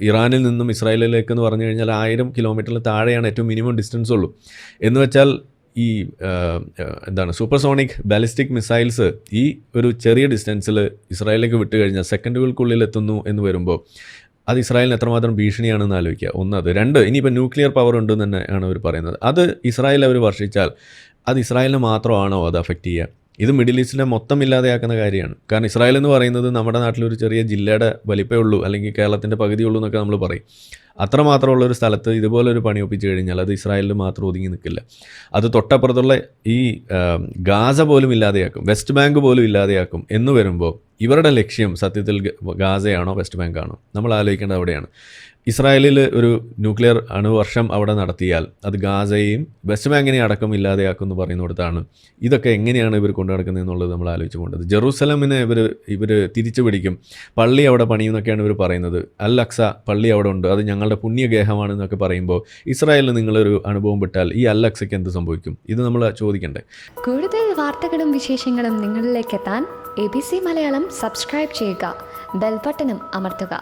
ഇറാനിൽ നിന്നും ഇസ്രായേലിലേക്ക് എന്ന് പറഞ്ഞു കഴിഞ്ഞാൽ 1000 കിലോമീറ്ററിൽ താഴെയാണ് ഏറ്റവും മിനിമം ഡിസ്റ്റൻസ് ഉള്ളൂ. എന്ന് വെച്ചാൽ ഈ സൂപ്പർസോണിക് ബാലിസ്റ്റിക് മിസൈൽസ് ഈ ഒരു ചെറിയ ഡിസ്റ്റൻസിൽ ഇസ്രായേലിലേക്ക് വിട്ട് കഴിഞ്ഞാൽ സെക്കൻഡുകൾക്കുള്ളിൽ എത്തുന്നു എന്ന് വരുമ്പോൾ അത് ഇസ്രായേലിന് എത്രമാത്രം ഭീഷണിയാണെന്ന് ആലോചിക്കുക. ഒന്നത്. 2, ഇനിയിപ്പോൾ ന്യൂക്ലിയർ പവർ ഉണ്ടെന്ന് തന്നെയാണ് അവർ പറയുന്നത്. അത് ഇസ്രായേൽ അവർ വർഷിച്ചാൽ അത് ഇസ്രായേലിനെ മാത്രമാണോ അത് അഫക്റ്റ് ചെയ്യുക? ഇത് മിഡിൽ ഈസ്റ്റിനെ മൊത്തം ഇല്ലാതെയാക്കുന്ന കാര്യമാണ്. കാരണം ഇസ്രായേൽ എന്ന് പറയുന്നത് നമ്മുടെ നാട്ടിലൊരു ചെറിയ ജില്ലയുടെ വലിപ്പമേ ഉള്ളൂ, അല്ലെങ്കിൽ കേരളത്തിൻ്റെ പകുതിയുള്ളൂ എന്നൊക്കെ നമ്മൾ പറയും. അത്രമാത്രമുള്ളൊരു സ്ഥലത്ത് ഇതുപോലൊരു പണി ഒപ്പിച്ച് കഴിഞ്ഞാൽ അത് ഇസ്രായേലിൽ മാത്രം ഒതുങ്ങി നിൽക്കില്ല. അത് തൊട്ടപ്പുറത്തുള്ള ഈ ഗാസ പോലും ഇല്ലാതെയാക്കും, വെസ്റ്റ് ബാങ്ക് പോലും ഇല്ലാതെയാക്കും എന്ന് വരുമ്പോൾ ഇവരുടെ ലക്ഷ്യം സത്യത്തിൽ ഗാസയാണോ വെസ്റ്റ് ബാങ്കാണോ? നമ്മൾ ആലോചിക്കേണ്ടത് അവിടെയാണ്. ഇസ്രായേലിൽ ഒരു ന്യൂക്ലിയർ അണുവർഷം അവിടെ നടത്തിയാൽ അത് ഗാസയെയും വെസ്റ്റ് ബാങ്കിനെ അടക്കം ഇല്ലാതെയാക്കും എന്ന് പറയുന്നിടത്താണ് ഇതൊക്കെ എങ്ങനെയാണ് ഇവർ കൊണ്ടു നടക്കുന്നത് എന്നുള്ളത് നമ്മൾ ആലോചിച്ച് പോകേണ്ടത്. ജെറൂസലമിനെ ഇവർ തിരിച്ചു പിടിക്കും, പള്ളി അവിടെ പണിയുമെന്നൊക്കെയാണ് ഇവർ പറയുന്നത്. അൽ അക്സ പള്ളി അവിടെ ഉണ്ട്, അത് ഞങ്ങളുടെ പുണ്യഗേഹമാണെന്നൊക്കെ പറയുമ്പോൾ ഇസ്രായേലിൽ നിങ്ങളൊരു അനുഭവം വിട്ടാൽ ഈ അൽ അക്സയ്ക്ക് എന്ത് സംഭവിക്കും? ഇത് നമ്മൾ ചോദിക്കണ്ടേ. കൂടുതൽ വാർത്തകളും വിശേഷങ്ങളും നിങ്ങളിലേക്ക് എത്താൻ ABC മലയാളം സബ്സ്ക്രൈബ് ചെയ്യുക, ബെൽ ബട്ടണും അമർത്തുക.